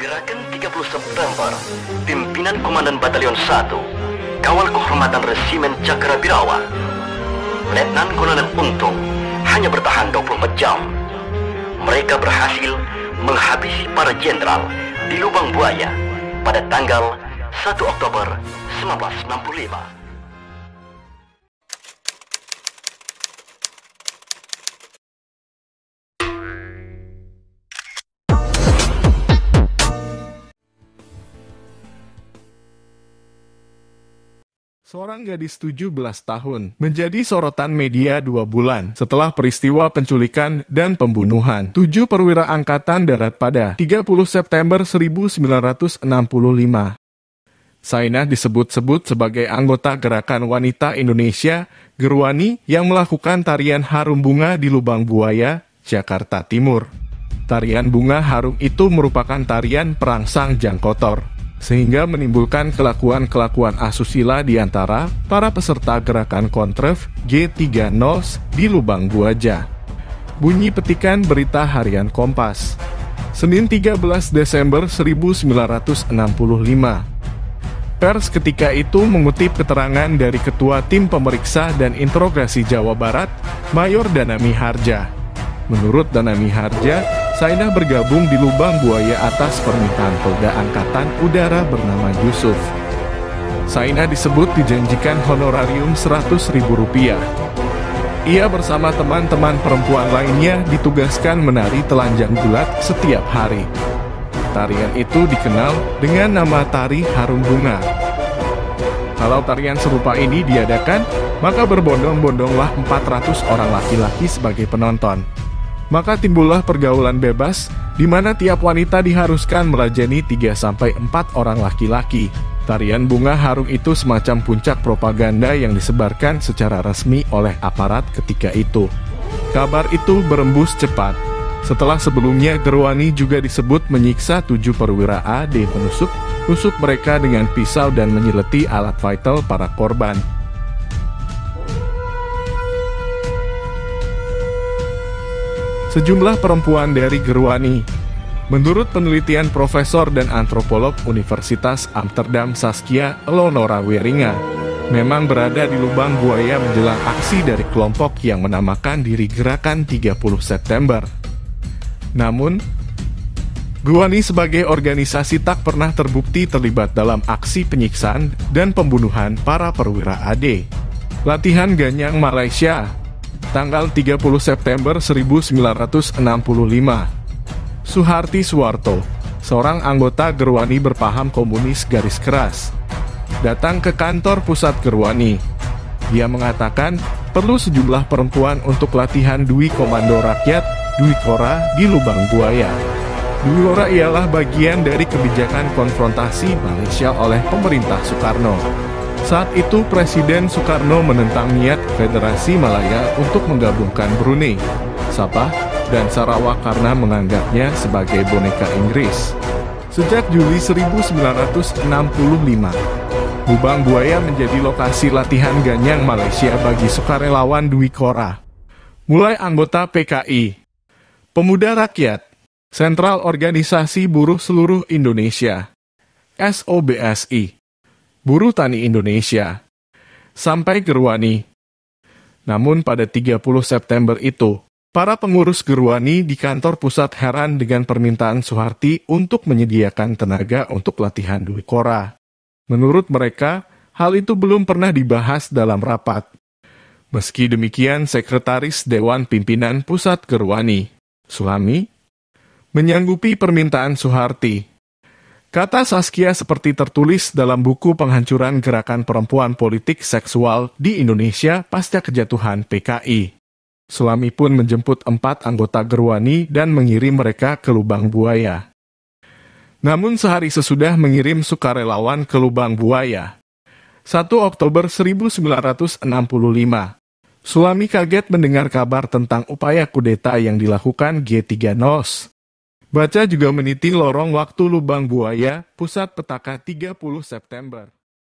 Gerakan 30 September, pimpinan Komandan Batalion 1, Kawal Kehormatan Resimen Cakrabirawa, Letnan Kolonel Untung, hanya bertahan 24 jam. Mereka berhasil menghabisi para jenderal di Lubang Buaya pada tanggal 1 Oktober 1965. Seorang gadis 17 tahun menjadi sorotan media 2 bulan setelah peristiwa penculikan dan pembunuhan 7 perwira Angkatan Darat pada 30 September 1965. Sainah disebut-sebut sebagai anggota Gerakan Wanita Indonesia Gerwani yang melakukan tarian Harum Bunga di Lubang Buaya, Jakarta Timur. Tarian Bunga Harum itu merupakan tarian perangsang jang kotor, sehingga menimbulkan kelakuan-kelakuan asusila di antara para peserta gerakan Kontrev G30 di Lubang Buaja. Bunyi petikan berita harian Kompas, Senin 13 Desember 1965. Pers ketika itu mengutip keterangan dari Ketua Tim Pemeriksa dan Interogasi Jawa Barat, Mayor Danami Harja. Menurut Danami Harja, Sainah bergabung di Lubang Buaya atas permintaan Polda Angkatan Udara bernama Yusuf. Sainah disebut dijanjikan honorarium Rp100.000. Ia bersama teman-teman perempuan lainnya ditugaskan menari telanjang bulat setiap hari. Tarian itu dikenal dengan nama Tari Harum Bunga. Kalau tarian serupa ini diadakan, maka berbondong-bondonglah 400 orang laki-laki sebagai penonton. Maka timbullah pergaulan bebas, di mana tiap wanita diharuskan melayani 3-4 orang laki-laki. Tarian Bunga Harum itu semacam puncak propaganda yang disebarkan secara resmi oleh aparat ketika itu. Kabar itu berembus cepat. Setelah sebelumnya Gerwani juga disebut menyiksa 7 perwira AD menusuk mereka dengan pisau dan menyeleti alat vital para korban. Sejumlah perempuan dari Gerwani, menurut penelitian profesor dan antropolog Universitas Amsterdam Saskia Eleonora Weringa, memang berada di Lubang Buaya menjelang aksi dari kelompok yang menamakan diri Gerakan 30 September. Namun, Gerwani sebagai organisasi tak pernah terbukti terlibat dalam aksi penyiksaan dan pembunuhan para perwira AD. Latihan Ganyang Malaysia, tanggal 30 September 1965. Suharti Suwarto, seorang anggota Gerwani berpaham komunis garis keras, datang ke kantor pusat Gerwani. Dia mengatakan perlu sejumlah perempuan untuk latihan Dwi Komando Rakyat Dwi Kora di Lubang Buaya. Dwi Kora ialah bagian dari kebijakan konfrontasi Malaysia oleh pemerintah Soekarno. Saat itu Presiden Soekarno menentang niat Federasi Malaya untuk menggabungkan Brunei, Sabah, dan Sarawak karena menganggapnya sebagai boneka Inggris. Sejak Juli 1965, Lubang Buaya menjadi lokasi latihan Ganyang Malaysia bagi sukarelawan Dwi Kora. Mulai anggota PKI, Pemuda Rakyat, Sentral Organisasi Buruh Seluruh Indonesia, SOBSI, Buruh Tani Indonesia, sampai Gerwani. Namun pada 30 September itu, para pengurus Gerwani di kantor pusat heran dengan permintaan Suharti untuk menyediakan tenaga untuk latihan Dwi Kora. Menurut mereka, hal itu belum pernah dibahas dalam rapat. Meski demikian, Sekretaris Dewan Pimpinan Pusat Gerwani, Sulami, menyanggupi permintaan Suharti. Kata Saskia seperti tertulis dalam buku Penghancuran Gerakan Perempuan Politik Seksual di Indonesia pasca kejatuhan PKI. Sulami pun menjemput 4 anggota Gerwani dan mengirim mereka ke Lubang Buaya. Namun sehari sesudah mengirim sukarelawan ke Lubang Buaya, 1 Oktober 1965, Sulami kaget mendengar kabar tentang upaya kudeta yang dilakukan G30. Baca juga meniti lorong waktu Lubang Buaya, pusat petaka 30 September.